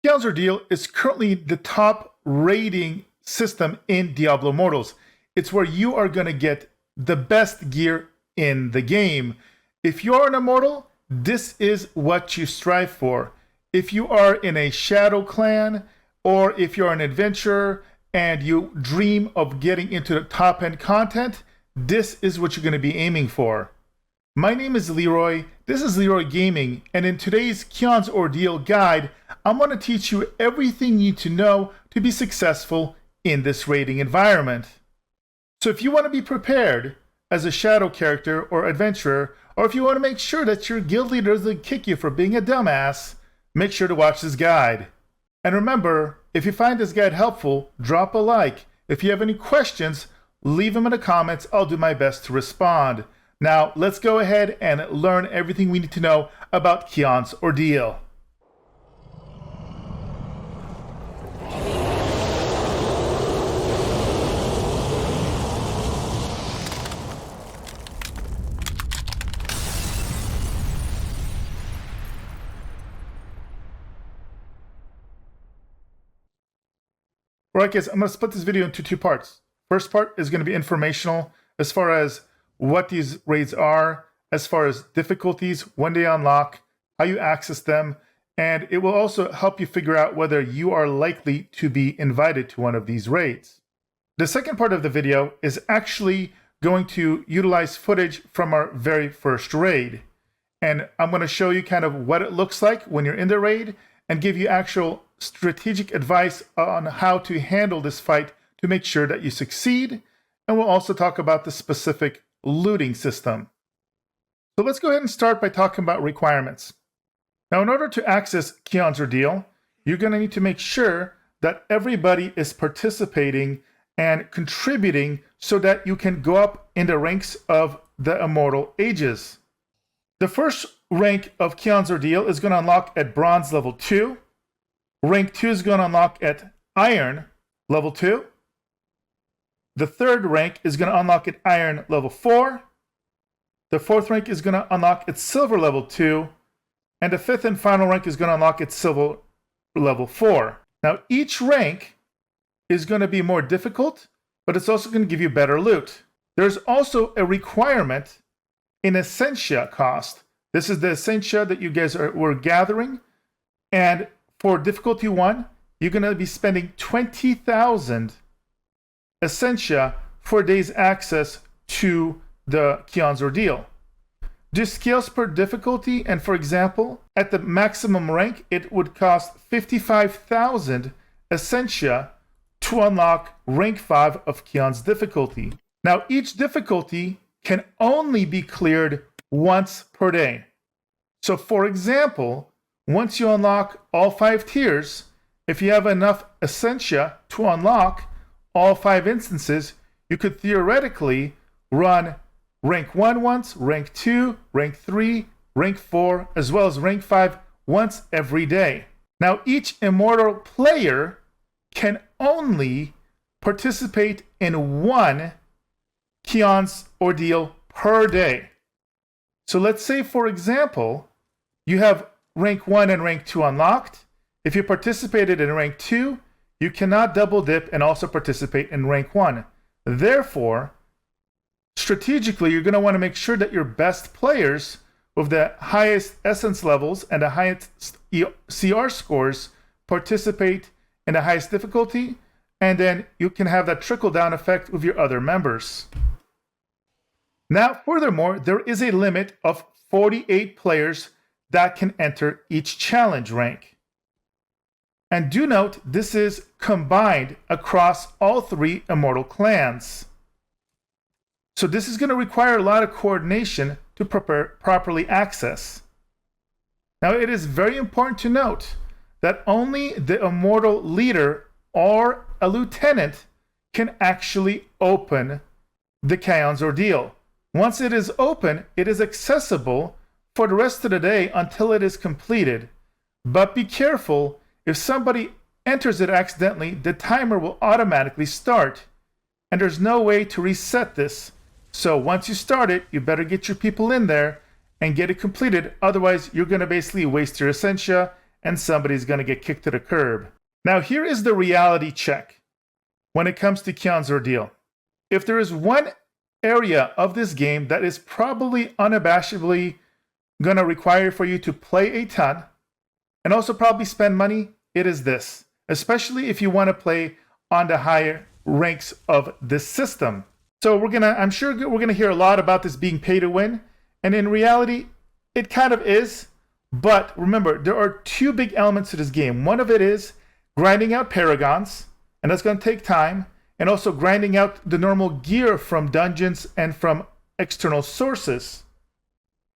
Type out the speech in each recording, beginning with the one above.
KIONS Ordeal is currently the top rating system in Diablo Immortals. It's where you are going to get the best gear in the game. If you are an Immortal, this is what you strive for. If you are in a Shadow clan, or if you're an adventurer and you dream of getting into the top-end content, this is what you're going to be aiming for. My name is Leroy, this is Leroy Gaming, and in today's KIONS Ordeal guide, I'm going to teach you everything you need to know to be successful in this raiding environment. So if you want to be prepared as a Shadow character or adventurer, or if you want to make sure that your guild leader doesn't kick you for being a dumbass, make sure to watch this guide. And remember, if you find this guide helpful, drop a like. If you have any questions, leave them in the comments. I'll do my best to respond. Now, let's go ahead and learn everything we need to know about KIONS Ordeal. Alright guys, I'm going to split this video into two parts. First part is going to be informational as far as what these raids are, as far as difficulties, when they unlock, how you access them, and it will also help you figure out whether you are likely to be invited to one of these raids. The second part of the video is actually going to utilize footage from our very first raid. And I'm going to show you kind of what it looks like when you're in the raid and give you actual strategic advice on how to handle this fight to make sure that you succeed. And we'll also talk about the specific looting system. So let's go ahead and start by talking about requirements. Now, in order to access KIONS Ordeal, you're going to need to make sure that everybody is participating and contributing so that you can go up in the ranks of the Immortal Ages. The first rank of KIONS Ordeal is going to unlock at Bronze level 2. Rank 2 is going to unlock at Iron level 2. The third rank is going to unlock at Iron level 4. The fourth rank is going to unlock at Silver level 2. And the fifth and final rank is going to unlock at Silver level 4. Now, each rank is going to be more difficult, but it's also going to give you better loot. There's also a requirement in Essentia cost. This is the Essentia that you guys were gathering. And for difficulty 1, you're going to be spending 20,000 Essentia for a day's access to the KIONS Ordeal. This scales per difficulty, and for example, at the maximum rank, it would cost 55,000 Essentia to unlock rank 5 of KIONS difficulty. Now, each difficulty can only be cleared once per day. So for example, once you unlock all 5 tiers, if you have enough Essentia to unlock all 5 instances, you could theoretically run rank 1 once, rank 2, rank 3, rank 4, as well as rank 5 once every day. Now, each Immortal player can only participate in one KIONS Ordeal per day. So let's say, for example, you have rank 1 and rank 2 unlocked. If you participated in rank 2, you cannot double dip and also participate in rank 1. Therefore, strategically, you're going to want to make sure that your best players with the highest essence levels and the highest CR scores participate in the highest difficulty, and then you can have that trickle-down effect with your other members. Now, furthermore, there is a limit of 48 players that can enter each challenge rank. And do note, this is combined across all 3 Immortal clans. So this is going to require a lot of coordination to properly access. Now, it is very important to note that only the Immortal leader or a lieutenant can actually open the KIONS Ordeal. Once it is open, it is accessible for the rest of the day until it is completed. But be careful, if somebody enters it accidentally, the timer will automatically start, and there's no way to reset this. So once you start it, you better get your people in there and get it completed. Otherwise, you're going to basically waste your Essentia and somebody's going to get kicked to the curb. Now, here is the reality check when it comes to Kion's Ordeal. If there is one area of this game that is probably unabashedly going to require for you to play a ton and also probably spend money, it is this, especially if you want to play on the higher ranks of this system. So I'm sure we're gonna hear a lot about this being pay to win, and in reality, it kind of is. But remember, there are two big elements to this game. One of it is grinding out paragons, and that's going to take time, and also grinding out the normal gear from dungeons and from external sources.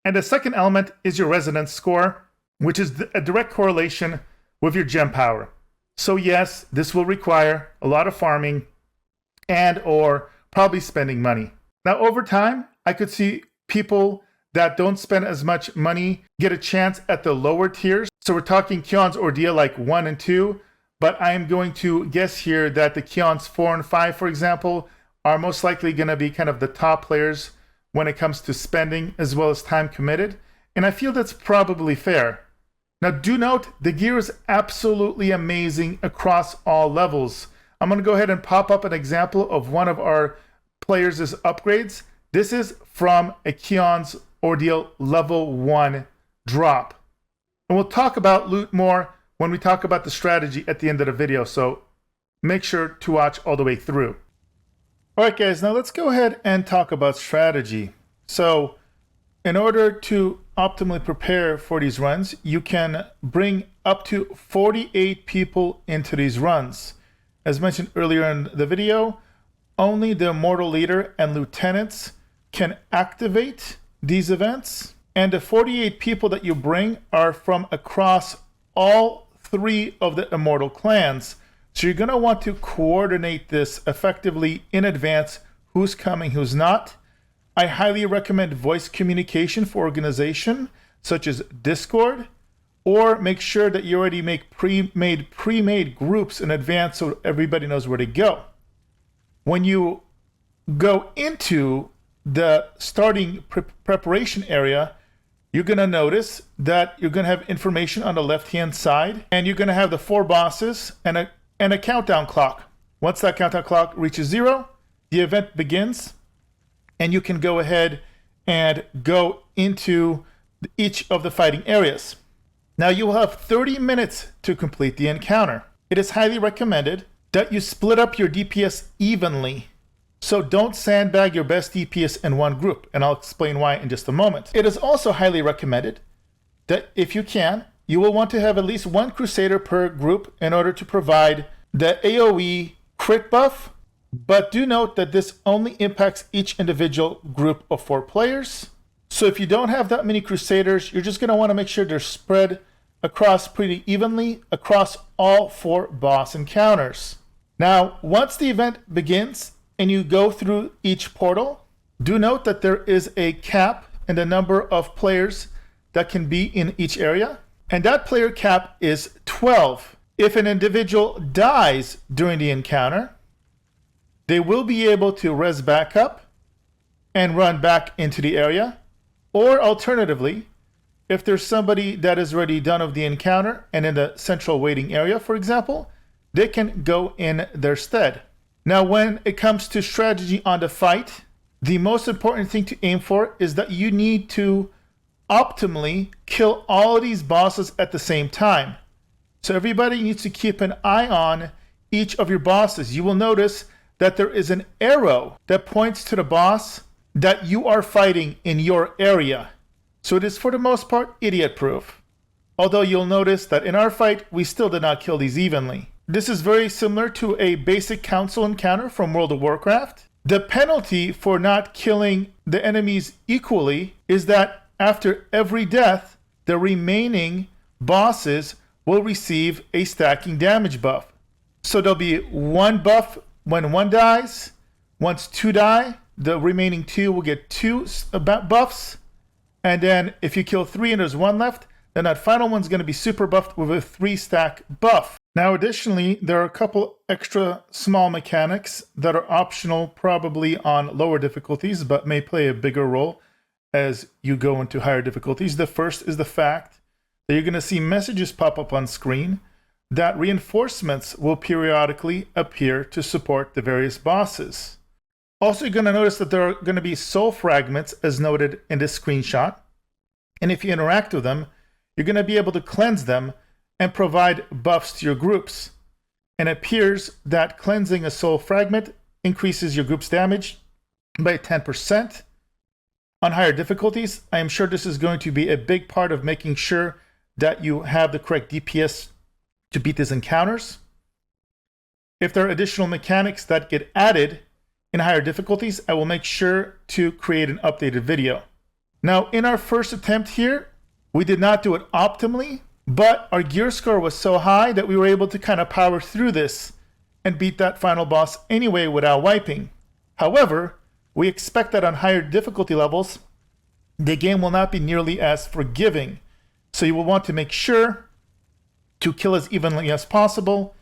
And the second element is your resonance score, which is a direct correlation with your gem power. So yes, this will require a lot of farming and or probably spending money. Now over time, I could see people that don't spend as much money get a chance at the lower tiers. So we're talking Kion's Ordeal like 1 and 2, but I am going to guess here that the Kions 4 and 5, for example, are most likely going to be kind of the top players when it comes to spending as well as time committed. And I feel that's probably fair. Now do note, the gear is absolutely amazing across all levels. I'm going to go ahead and pop up an example of one of our players' upgrades. This is from a Kion's Ordeal level 1 drop. And we'll talk about loot more when we talk about the strategy at the end of the video, so make sure to watch all the way through. Alright guys, now let's go ahead and talk about strategy. So in order to optimally prepare for these runs, you can bring up to 48 people into these runs. As mentioned earlier in the video, only the Immortal Leader and Lieutenants can activate these events, and the 48 people that you bring are from across all 3 of the Immortal clans. So you're going to want to coordinate this effectively in advance, who's coming, who's not. I highly recommend voice communication for organization, such as Discord, or make sure that you already make pre-made groups in advance so everybody knows where to go. When you go into the starting preparation area, you're going to notice that you're going to have information on the left-hand side, and you're going to have the 4 bosses and a countdown clock. Once that countdown clock reaches 0, the event begins, and you can go ahead and go into each of the fighting areas. Now you will have 30 minutes to complete the encounter. It is highly recommended that you split up your DPS evenly. So don't sandbag your best DPS in one group, and I'll explain why in just a moment. It is also highly recommended that if you can, you will want to have at least 1 Crusader per group in order to provide the AoE crit buff, but do note that this only impacts each individual group of 4 players. So if you don't have that many Crusaders, you're just going to want to make sure they're spread across pretty evenly across all 4 boss encounters. Now, once the event begins, and you go through each portal, do note that there is a cap in the number of players that can be in each area, and that player cap is 12. If an individual dies during the encounter, they will be able to res back up and run back into the area, or alternatively, if there's somebody that is already done of the encounter and in the central waiting area, for example, they can go in their stead. Now, when it comes to strategy on the fight, the most important thing to aim for is that you need to optimally kill all of these bosses at the same time. So everybody needs to keep an eye on each of your bosses. You will notice that there is an arrow that points to the boss that you are fighting in your area. So it is for the most part idiot proof. Although you'll notice that in our fight, we still did not kill these evenly. This is very similar to a basic council encounter from World of Warcraft. The penalty for not killing the enemies equally is that after every death, the remaining bosses will receive a stacking damage buff. So there'll be 1 buff when 1 dies. Once 2 die, the remaining 2 will get 2 buffs. And then if you kill 3 and there's 1 left, then that final one's going to be super buffed with a 3-stack buff. Now, additionally, there are a couple extra small mechanics that are optional probably on lower difficulties, but may play a bigger role as you go into higher difficulties. The first is the fact that you're going to see messages pop up on screen that reinforcements will periodically appear to support the various bosses. Also, you're going to notice that there are going to be soul fragments as noted in this screenshot. And if you interact with them, you're going to be able to cleanse them and provide buffs to your groups. And it appears that cleansing a soul fragment increases your group's damage by 10%. On higher difficulties, I am sure this is going to be a big part of making sure that you have the correct DPS to beat these encounters. If there are additional mechanics that get added in higher difficulties, I will make sure to create an updated video. Now, in our first attempt here, we did not do it optimally, but our gear score was so high that we were able to kind of power through this and beat that final boss anyway without wiping. However, we expect that on higher difficulty levels, the game will not be nearly as forgiving. So you will want to make sure to kill as evenly as possible.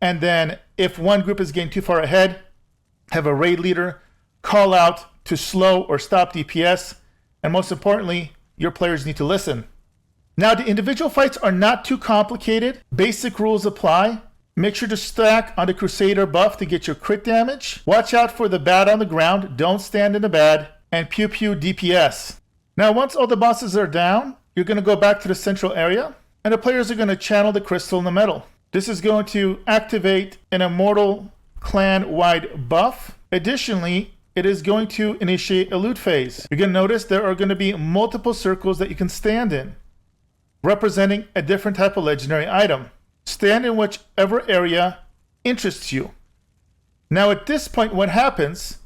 And then if one group is getting too far ahead, have a raid leader call out to slow or stop DPS. And most importantly, your players need to listen. Now, the individual fights are not too complicated. Basic rules apply. Make sure to stack on the Crusader buff to get your crit damage. Watch out for the bad on the ground. Don't stand in the bad. And pew pew DPS. Now, once all the bosses are down, you're going to go back to the central area. And the players are going to channel the crystal in the middle. This is going to activate an Immortal clan-wide buff. Additionally, it is going to initiate a loot phase. You're going to notice there are going to be multiple circles that you can stand in, representing a different type of legendary item. Stand in whichever area interests you. Now at this point, what happens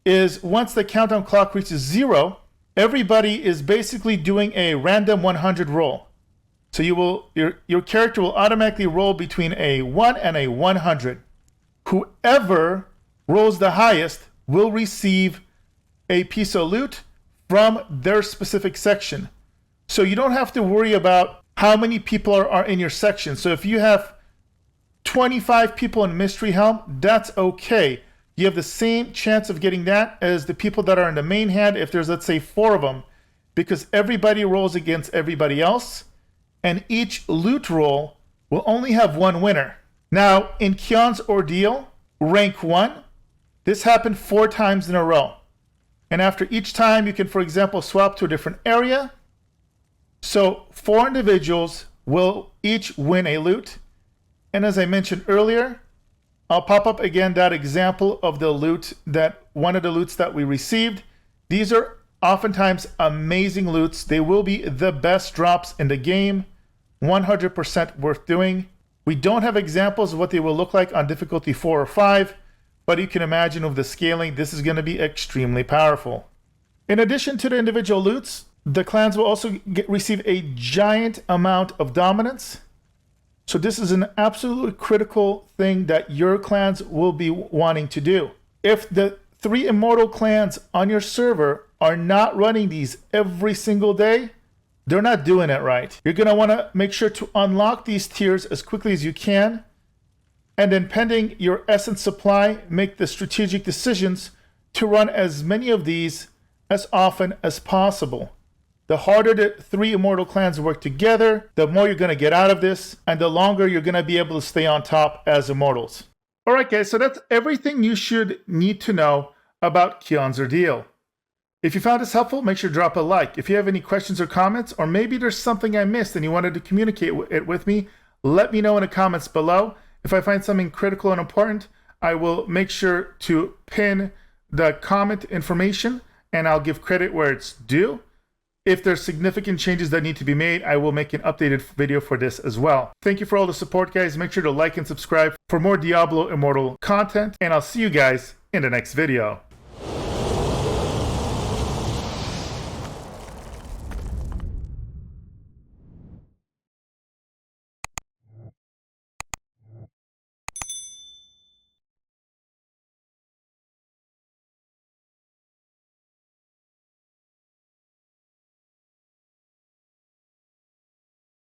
is once the countdown clock reaches 0, everybody is basically doing a random 100 roll. So your character will automatically roll between a 1 and a 100. Whoever rolls the highest will receive a piece of loot from their specific section. So you don't have to worry about how many people are in your section. So if you have 25 people in Mystery Helm, that's okay. You have the same chance of getting that as the people that are in the main hand if there's, let's say, 4 of them, because everybody rolls against everybody else, and each loot roll will only have one winner. Now, in KIONS Ordeal, rank 1, this happened 4 times in a row. And after each time, you can, for example, swap to a different area. So 4 individuals will each win a loot. And as I mentioned earlier, I'll pop up again that example of the loot one of the loots that we received. These are oftentimes amazing loots. They will be the best drops in the game. 100% worth doing. We don't have examples of what they will look like on difficulty 4 or 5, but you can imagine with the scaling, this is going to be extremely powerful. In addition to the individual loots, the clans will also receive a giant amount of dominance. So this is an absolutely critical thing that your clans will be wanting to do. If the 3 Immortal clans on your server are not running these every single day, they're not doing it right. You're going to want to make sure to unlock these tiers as quickly as you can. And then pending your essence supply, make the strategic decisions to run as many of these as often as possible. The harder the 3 Immortal clans work together, the more you're going to get out of this, and the longer you're going to be able to stay on top as Immortals. Alright guys, so that's everything you should need to know about KIONS Ordeal. If you found this helpful, make sure to drop a like. If you have any questions or comments, or maybe there's something I missed and you wanted to communicate it with me, let me know in the comments below. If I find something critical and important, I will make sure to pin the comment information and I'll give credit where it's due. If there's significant changes that need to be made, I will make an updated video for this as well. Thank you for all the support, guys. Make sure to like and subscribe for more Diablo Immortal content, and I'll see you guys in the next video.